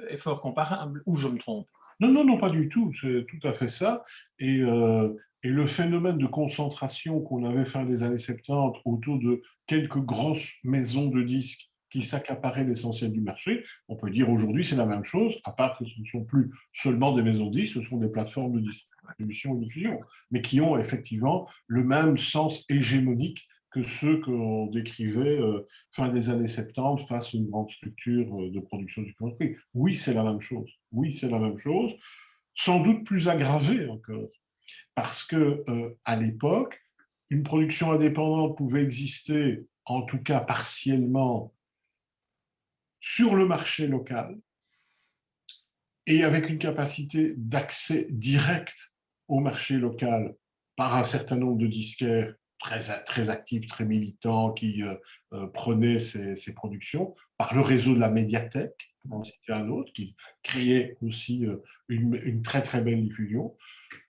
est fort comparable, ou je me trompe? Non, pas du tout. C'est tout à fait ça. Et le phénomène de concentration qu'on avait fin des années 70 autour de quelques grosses maisons de disques qui s'accaparaient l'essentiel du marché, on peut dire aujourd'hui c'est la même chose, à part que ce ne sont plus seulement des maisons de disques, ce sont des plateformes de distribution et de diffusion, mais qui ont effectivement le même sens hégémonique que ceux qu'on décrivait fin des années 70 face à une grande structure de production du country. Oui, c'est la même chose. Oui, c'est la même chose. Sans doute plus aggravée encore. Parce que à l'époque, une production indépendante pouvait exister, en tout cas partiellement, sur le marché local et avec une capacité d'accès direct au marché local par un certain nombre de disquaires très actifs, très militants, qui prenaient ces productions, par le réseau de la médiathèque, pour en citer un autre, qui créait aussi une très belle diffusion,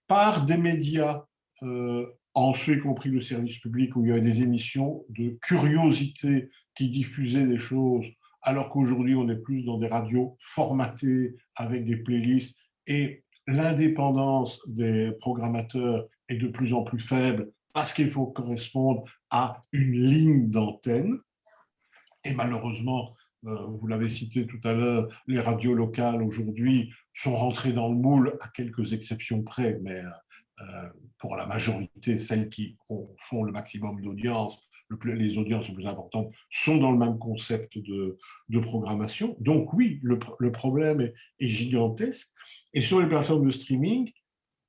par des médias, en ce y compris le service public, où il y avait des émissions de curiosité qui diffusaient des choses alors qu'aujourd'hui, on est plus dans des radios formatées avec des playlists et l'indépendance des programmateurs est de plus en plus faible parce qu'il faut correspondre à une ligne d'antenne. Et malheureusement, vous l'avez cité tout à l'heure, les radios locales aujourd'hui sont rentrées dans le moule à quelques exceptions près, mais pour la majorité, celles qui font le maximum d'audience, les audiences les plus importantes, sont dans le même concept de programmation. Donc oui, le problème est gigantesque. Et sur les plateformes de streaming,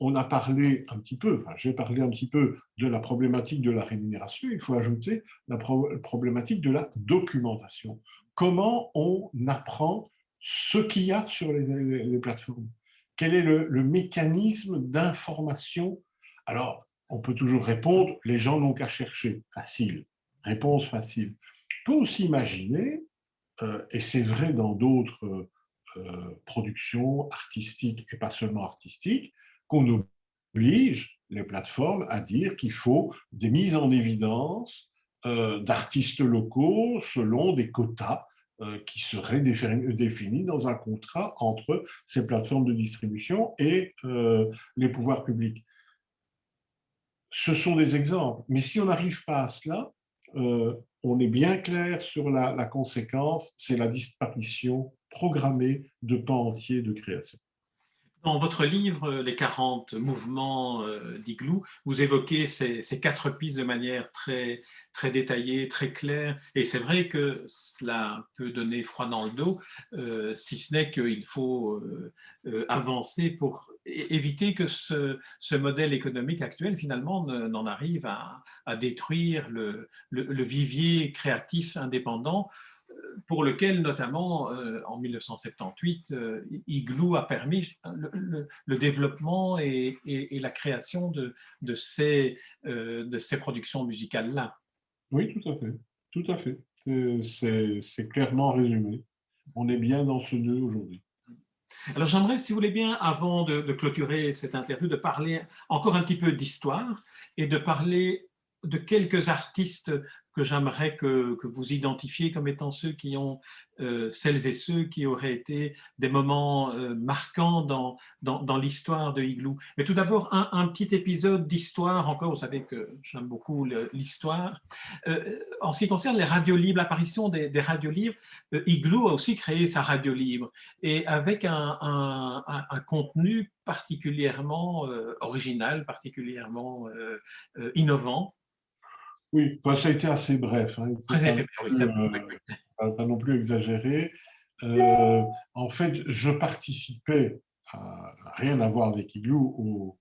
on a parlé un petit peu, enfin, j'ai parlé un petit peu de la problématique de la rémunération. Il faut ajouter la problématique de la documentation. Comment on apprend ce qu'il y a sur les plateformes? Quel est le mécanisme d'information? Alors, on peut toujours répondre, les gens n'ont qu'à chercher. Facile. Réponse facile. On peut aussi imaginer, et c'est vrai dans d'autres productions artistiques et pas seulement artistiques, qu'on oblige les plateformes à dire qu'il faut des mises en évidence d'artistes locaux selon des quotas qui seraient définis dans un contrat entre ces plateformes de distribution et les pouvoirs publics. Ce sont des exemples, mais si on n'arrive pas à cela, on est bien clair sur la conséquence, c'est la disparition programmée de pans entiers de création. Dans votre livre, Les 40 mouvements d'Igloo, vous évoquez ces 4 pistes de manière très, très détaillée, très claire. Et c'est vrai que cela peut donner froid dans le dos, si ce n'est qu'il faut avancer pour éviter que ce modèle économique actuel, finalement, n'en arrive à détruire le vivier créatif indépendant pour lequel, notamment, en 1978, Igloo a permis le développement et la création de ces productions musicales-là. Oui, tout à fait. Tout à fait. C'est clairement résumé. On est bien dans ce nœud aujourd'hui. Alors j'aimerais, si vous voulez bien, avant de clôturer cette interview, de parler encore un petit peu d'histoire et de parler de quelques artistes que j'aimerais que vous identifiez comme étant ceux qui ont, celles et ceux qui auraient été des moments marquants dans l'histoire de Igloo. Mais tout d'abord, un petit épisode d'histoire encore, vous savez que j'aime beaucoup l'histoire. En ce qui concerne les radios libres, l'apparition des radios libres, Igloo a aussi créé sa radio libre et avec un contenu particulièrement original, particulièrement innovant. Oui, enfin, ça a été assez bref. Hein. Il ne faut Très pas, éphémère, oui, c'est vrai. pas non plus exagérer. En fait, je participais à rien à voir avec Igloo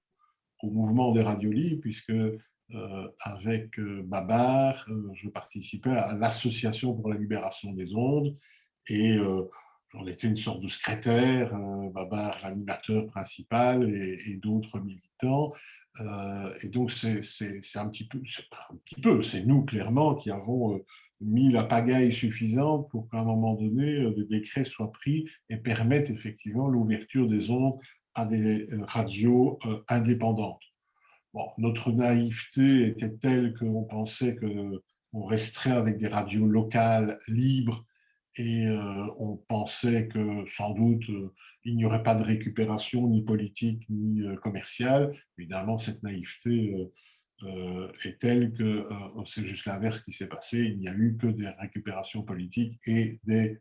au mouvement des radios libres, puisque avec Babar, je participais à l'Association pour la libération des ondes et j'en étais une sorte de secrétaire, Babar l'animateur principal et d'autres militants. Et donc c'est un petit peu, c'est pas un petit peu, c'est nous clairement qui avons mis la pagaille suffisante pour qu'à un moment donné, des décrets soient pris et permettent effectivement l'ouverture des ondes à des radios indépendantes. Bon, notre naïveté était telle qu'on pensait qu'on resterait avec des radios locales libres et on pensait que sans doute il n'y aurait pas de récupération ni politique ni commerciale. Évidemment, cette naïveté est telle que c'est juste l'inverse qui s'est passé. Il n'y a eu que des récupérations politiques et des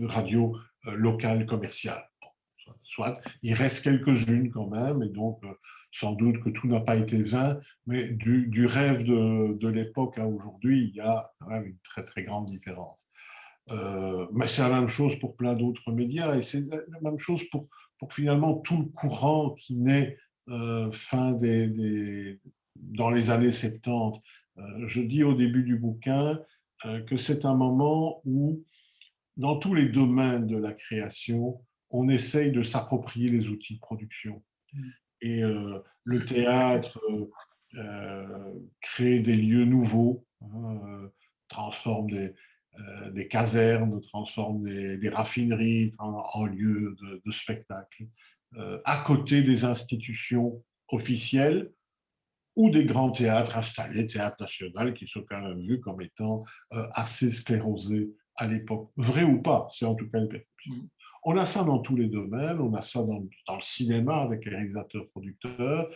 radios locales commerciales. Soit, il reste quelques-unes quand même, et donc sans doute que tout n'a pas été vain, mais du rêve de l'époque à aujourd'hui, il y a quand même une très très grande différence. Mais c'est la même chose pour plein d'autres médias, et c'est la même chose pour finalement tout le courant qui naît dans les années 70. Je dis au début du bouquin que c'est un moment où, dans tous les domaines de la création, on essaye de s'approprier les outils de production. Et le théâtre crée des lieux nouveaux, hein, transforme des casernes, transforme des raffineries en lieux de spectacle, à côté des institutions officielles ou des grands théâtres installés, théâtre national, qui sont quand même vus comme étant assez sclérosés à l'époque. Vrai ou pas, c'est en tout cas une perception. On a ça dans tous les domaines, on a ça dans le cinéma avec les réalisateurs-producteurs,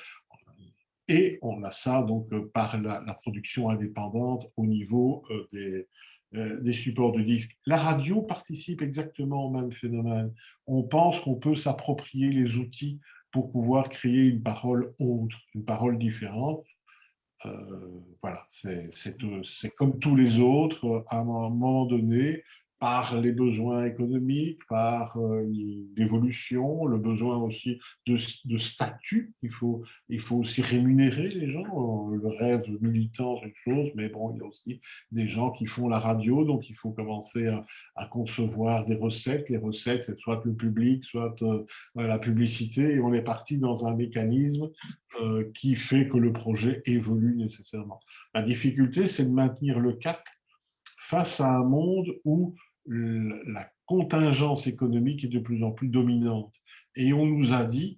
et on a ça donc par la production indépendante au niveau des supports de disques. La radio participe exactement au même phénomène. On pense qu'on peut s'approprier les outils pour pouvoir créer une parole autre, une parole différente. Voilà, c'est comme tous les autres, à un moment donné, par les besoins économiques, par l'évolution, le besoin aussi de statut. Il faut aussi rémunérer les gens. Le rêve militant, c'est une chose, mais bon, il y a aussi des gens qui font la radio, donc il faut commencer à concevoir des recettes. Les recettes, c'est soit le public, soit la publicité, et on est parti dans un mécanisme qui fait que le projet évolue nécessairement. La difficulté, c'est de maintenir le cap face à un monde où la contingence économique est de plus en plus dominante. Et on nous a dit,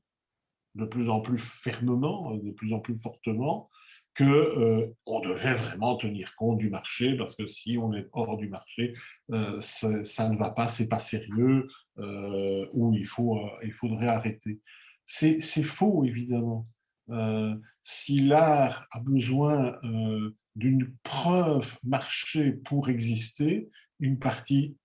de plus en plus fermement, de plus en plus fortement, que on devait vraiment tenir compte du marché, parce que si on est hors du marché, ça ne va pas, c'est pas sérieux, ou il faudrait arrêter. C'est faux, évidemment. Si l'art a besoin d'une preuve marché pour exister, une partie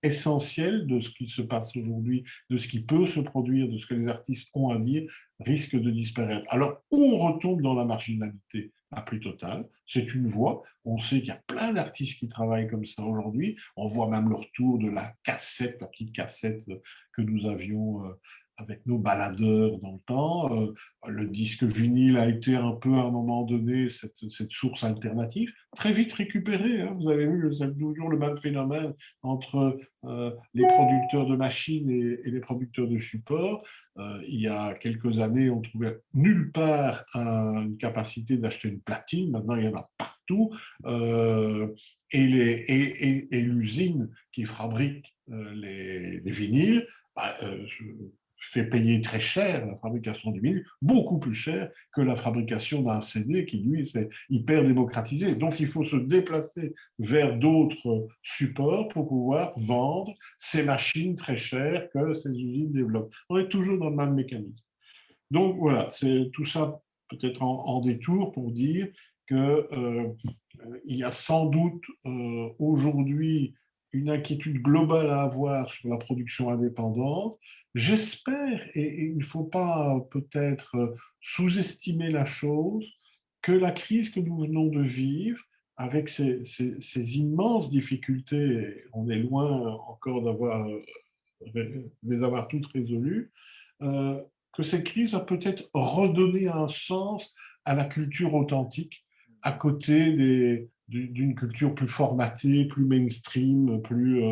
essentielle de ce qui se passe aujourd'hui, de ce qui peut se produire, de ce que les artistes ont à dire, risque de disparaître. Alors, on retombe dans la marginalité la plus totale. C'est une voie. On sait qu'il y a plein d'artistes qui travaillent comme ça aujourd'hui. On voit même le retour de la cassette, la petite cassette que nous avions avec nos baladeurs dans le temps. Le disque vinyle a été un peu, à un moment donné, cette source alternative, très vite récupérée. Hein. Vous avez vu, c'est toujours le même phénomène entre les producteurs de machines et les producteurs de supports. Il y a quelques années, on trouvait nulle part une capacité d'acheter une platine. Maintenant, il y en a partout. Et l'usine qui fabrique les vinyles fait payer très cher la fabrication du vinyle, beaucoup plus cher que la fabrication d'un CD qui, lui, c'est hyper démocratisé. Donc, il faut se déplacer vers d'autres supports pour pouvoir vendre ces machines très chères que ces usines développent. On est toujours dans le même mécanisme. Donc, voilà, c'est tout ça peut-être en détour pour dire qu'il y a sans doute aujourd'hui une inquiétude globale à avoir sur la production indépendante. J'espère, et il ne faut pas peut-être sous-estimer la chose, que la crise que nous venons de vivre, avec ces immenses difficultés, on est loin encore d'avoir les avoir toutes résolues, que cette crise a peut-être redonné un sens à la culture authentique, à côté d'une culture plus formatée, plus mainstream, plus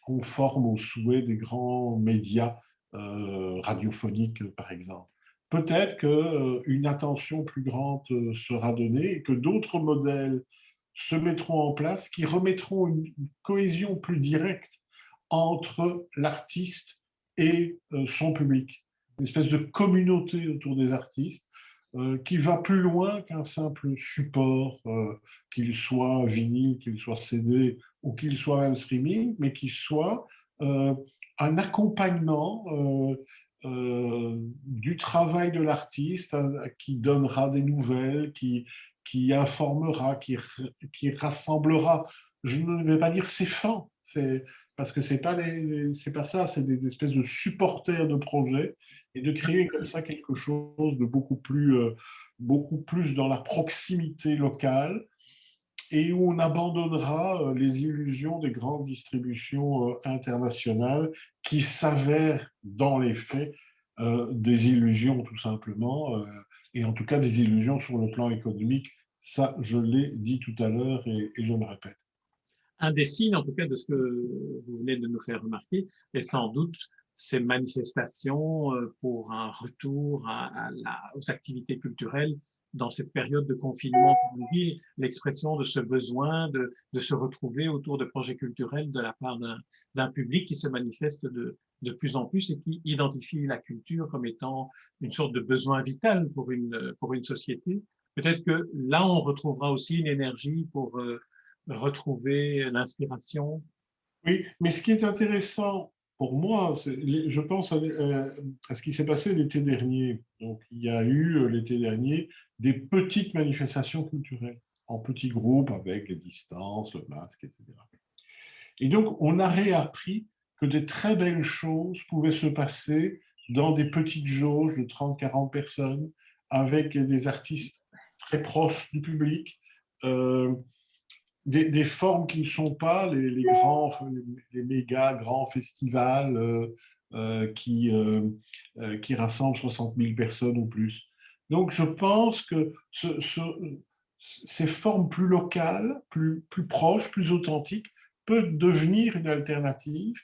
conforme aux souhaits des grands médias radiophoniques, par exemple. Peut-être qu'une attention plus grande sera donnée et que d'autres modèles se mettront en place qui remettront une cohésion plus directe entre l'artiste et son public. Une espèce de communauté autour des artistes qui va plus loin qu'un simple support, qu'il soit vinyle, qu'il soit CD ou qu'il soit même streaming, mais qui soit un accompagnement du travail de l'artiste qui donnera des nouvelles, qui informera, qui rassemblera. Je ne vais pas dire ses fins, parce que c'est pas ça, c'est des espèces de supporters de projets et de créer comme ça quelque chose de beaucoup plus dans la proximité locale et où on abandonnera les illusions des grandes distributions internationales qui s'avèrent dans les faits des illusions tout simplement, et en tout cas des illusions sur le plan économique. Ça, je l'ai dit tout à l'heure et je le répète. Un des signes, en tout cas, de ce que vous venez de nous faire remarquer, est sans doute ces manifestations pour un retour aux activités culturelles dans cette période de confinement. L'expression de ce besoin de se retrouver autour de projets culturels de la part d'un public qui se manifeste de plus en plus et qui identifie la culture comme étant une sorte de besoin vital pour une société. Peut-être que là, on retrouvera aussi une énergie retrouver l'inspiration. Oui, mais ce qui est intéressant pour moi, je pense à ce qui s'est passé l'été dernier. Donc, il y a eu l'été dernier des petites manifestations culturelles en petits groupes avec les distances, le masque, etc. Et donc, on a réappris que des très belles choses pouvaient se passer dans des petites jauges de 30-40 personnes avec des artistes très proches du public. Euh, des formes qui ne sont pas les méga grands festivals qui rassemblent 60 000 personnes ou plus. Donc, je pense que ces formes plus locales, plus proches, plus authentiques, peuvent devenir une alternative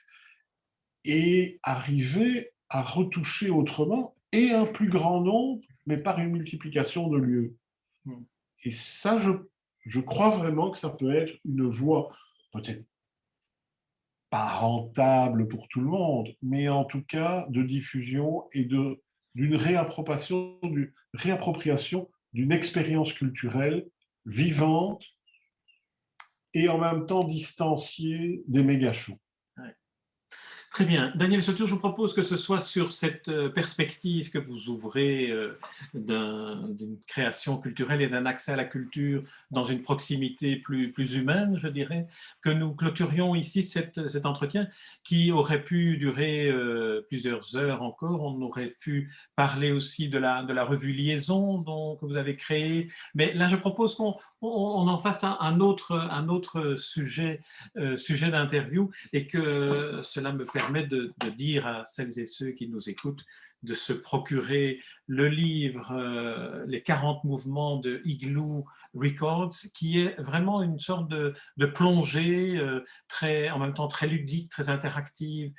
et arriver à retoucher autrement et un plus grand nombre, mais par une multiplication de lieux. Et ça, je crois vraiment que ça peut être une voie, peut-être pas rentable pour tout le monde, mais en tout cas de diffusion et d'une réappropriation d'une expérience culturelle vivante et en même temps distanciée des méga-shows. Très bien. Daniel Sauture, je vous propose que ce soit sur cette perspective que vous ouvrez d'une création culturelle et d'un accès à la culture dans une proximité plus humaine, je dirais, que nous clôturions ici cet entretien qui aurait pu durer plusieurs heures encore. On aurait pu parler aussi de la revue Liaison que vous avez créée. Mais là, je propose qu'on en fasse un autre sujet d'interview et que cela me permet de dire à celles et ceux qui nous écoutent de se procurer le livre Les 40 mouvements de Igloo Records, qui est vraiment une sorte de plongée en même temps très ludique, très interactive,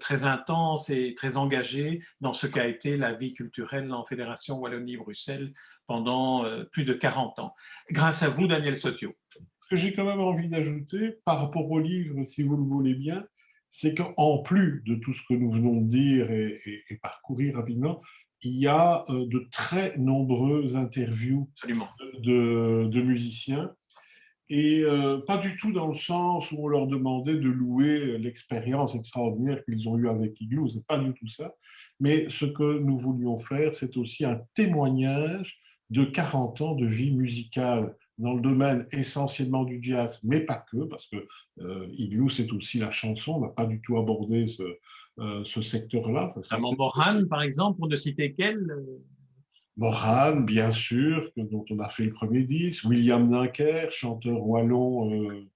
très intense et très engagée dans ce qu'a été la vie culturelle en Fédération Wallonie-Bruxelles pendant plus de 40 ans. Grâce à vous, Daniel Sotio. Ce que j'ai quand même envie d'ajouter par rapport au livre, si vous le voulez bien, c'est qu'en plus de tout ce que nous venons de dire et parcourir rapidement, il y a de très nombreuses interviews de musiciens et pas du tout dans le sens où on leur demandait de louer l'expérience extraordinaire qu'ils ont eue avec Igloo, c'est pas du tout ça. Mais ce que nous voulions faire, c'est aussi un témoignage de 40 ans de vie musicale dans le domaine essentiellement du jazz, mais pas que, parce que Igloo, c'est aussi la chanson, on n'a pas du tout abordé ce secteur-là. Moran, par exemple, pour ne citer qu'elle. Moran, bien sûr, dont on a fait le premier disque, William Ninker, chanteur wallon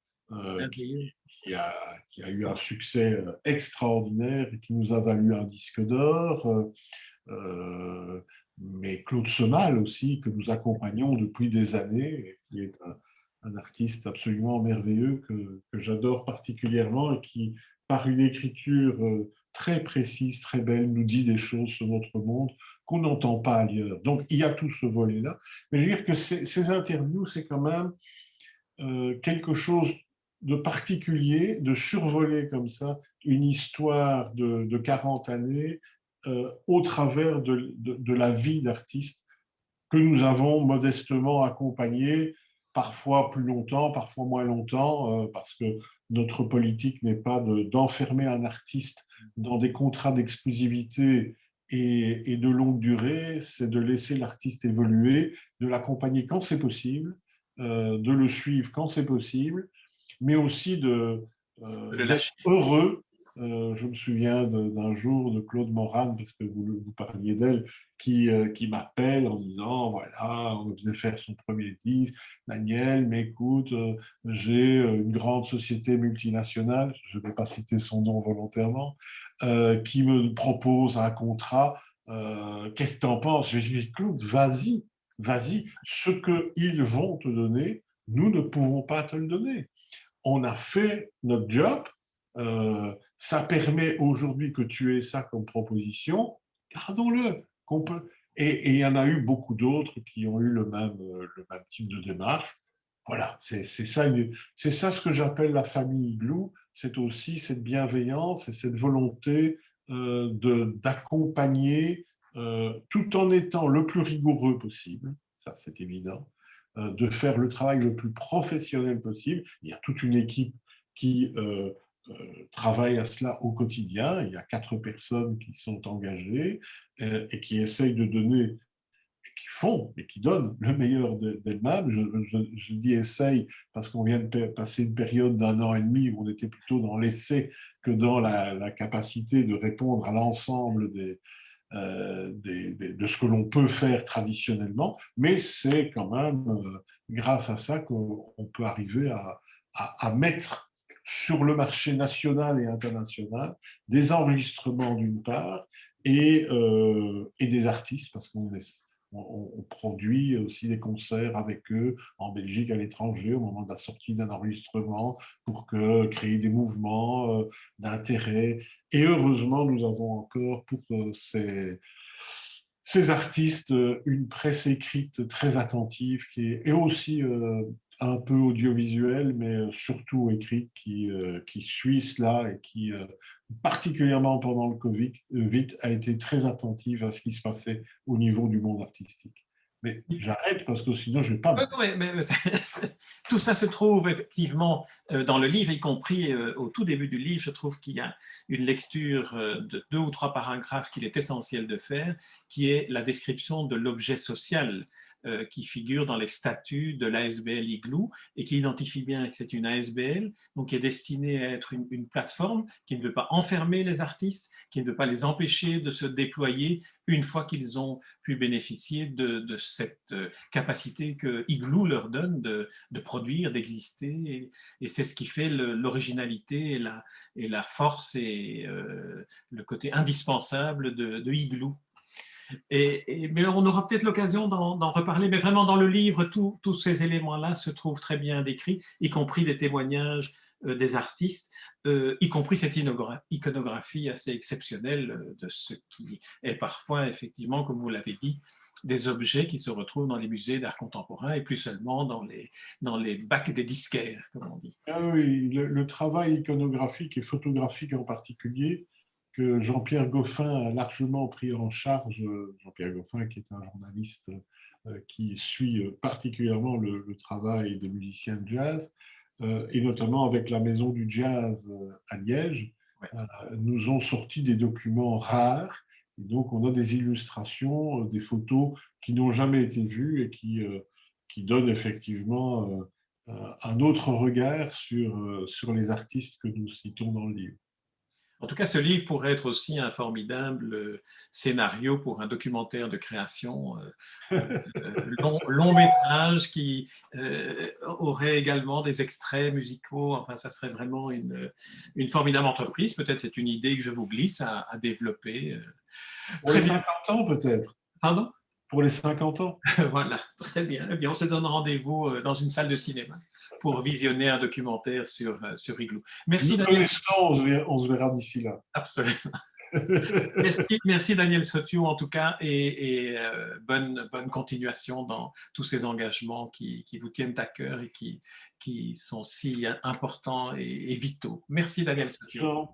qui a eu un succès extraordinaire et qui nous a valu un disque d'or. Mais Claude Semal aussi, que nous accompagnons depuis des années, qui est un artiste absolument merveilleux que j'adore particulièrement et qui, par une écriture très précise, très belle, nous dit des choses sur notre monde qu'on n'entend pas ailleurs. Donc, il y a tout ce volet-là. Mais je veux dire que ces interviews, c'est quand même quelque chose de particulier, de survoler comme ça une histoire de 40 années au travers de la vie d'artistes que nous avons modestement accompagnés, parfois plus longtemps, parfois moins longtemps, parce que notre politique n'est pas d'enfermer un artiste dans des contrats d'exclusivité et de longue durée, c'est de laisser l'artiste évoluer, de l'accompagner quand c'est possible, de le suivre quand c'est possible, mais aussi d'être heureux. Je me souviens d'un jour de Claude Moran, parce que vous parliez d'elle, qui m'appelle en disant, voilà, on venait faire son premier disque, Daniel, mais écoute, j'ai une grande société multinationale, je ne vais pas citer son nom volontairement, qui me propose un contrat, qu'est-ce que tu en penses? Je lui dis, Claude, vas-y, vas-y, ce qu'ils vont te donner, nous ne pouvons pas te le donner. On a fait notre job, ça permet aujourd'hui que tu aies ça comme proposition, gardons-le. Et il y en a eu beaucoup d'autres qui ont eu le même type de démarche. Voilà, c'est ça, ça ce que j'appelle la famille Igloo, c'est aussi cette bienveillance et cette volonté d'accompagner tout en étant le plus rigoureux possible, ça c'est évident, de faire le travail le plus professionnel possible. Il y a toute une équipe qui travaille à cela au quotidien. Il y a 4 personnes qui sont engagées et qui essayent de donner, qui font et qui donnent le meilleur d'elles-mêmes. Je dis essaye parce qu'on vient de passer une période d'1 an et demi où on était plutôt dans l'essai que dans la capacité de répondre à l'ensemble de ce que l'on peut faire traditionnellement, mais c'est quand même grâce à ça qu'on peut arriver à mettre sur le marché national et international des enregistrements d'une part et des artistes, parce on produit aussi des concerts avec eux en Belgique, à l'étranger, au moment de la sortie d'un enregistrement, pour créer des mouvements d'intérêt. Et heureusement, nous avons encore pour ces artistes une presse écrite très attentive, et aussi un peu audiovisuelle, mais surtout écrite, qui suit cela et qui, particulièrement pendant le Covid, a été très attentive à ce qui se passait au niveau du monde artistique. Mais j'arrête parce que sinon je ne vais pas... Tout ça se trouve effectivement dans le livre, y compris au tout début du livre. Je trouve qu'il y a une lecture de 2 ou 3 paragraphes qu'il est essentiel de faire, qui est la description de l'objet social qui figure dans les statuts de l'ASBL Igloo et qui identifie bien que c'est une ASBL, donc qui est destinée à être une plateforme qui ne veut pas enfermer les artistes, qui ne veut pas les empêcher de se déployer une fois qu'ils ont pu bénéficier de cette capacité que Igloo leur donne de produire, d'exister. Et c'est ce qui fait l'originalité et la force et le côté indispensable de Igloo. Mais on aura peut-être l'occasion d'en reparler, mais vraiment dans le livre, tous ces éléments-là se trouvent très bien décrits, y compris des témoignages des artistes, y compris cette iconographie assez exceptionnelle de ce qui est parfois, effectivement, comme vous l'avez dit, des objets qui se retrouvent dans les musées d'art contemporain et plus seulement dans les bacs des disquaires, comme on dit. Ah oui, le travail iconographique et photographique en particulier, que Jean-Pierre Goffin a largement pris en charge. Jean-Pierre Goffin, qui est un journaliste qui suit particulièrement le travail des musiciens de jazz, et notamment avec la Maison du Jazz à Liège, Ouais. nous ont sorti des documents rares. Et donc, on a des illustrations, des photos qui n'ont jamais été vues et qui donnent effectivement un autre regard sur les artistes que nous citons dans le livre. En tout cas, ce livre pourrait être aussi un formidable scénario pour un documentaire de création, long métrage qui aurait également des extraits musicaux. Enfin, ça serait vraiment une formidable entreprise. Peut-être c'est une idée que je vous glisse à développer. Pour les 50 ans, peut-être. Pardon? Pour les 50 ans. Voilà, très bien. Eh bien, on se donne rendez-vous dans une salle de cinéma pour visionner un documentaire sur Igloo. Merci, Daniel. On se verra d'ici là. Absolument. Merci Daniel Sotiu en tout cas et bonne continuation dans tous ces engagements qui vous tiennent à cœur et qui sont si importants et vitaux. Merci Daniel Sotiu.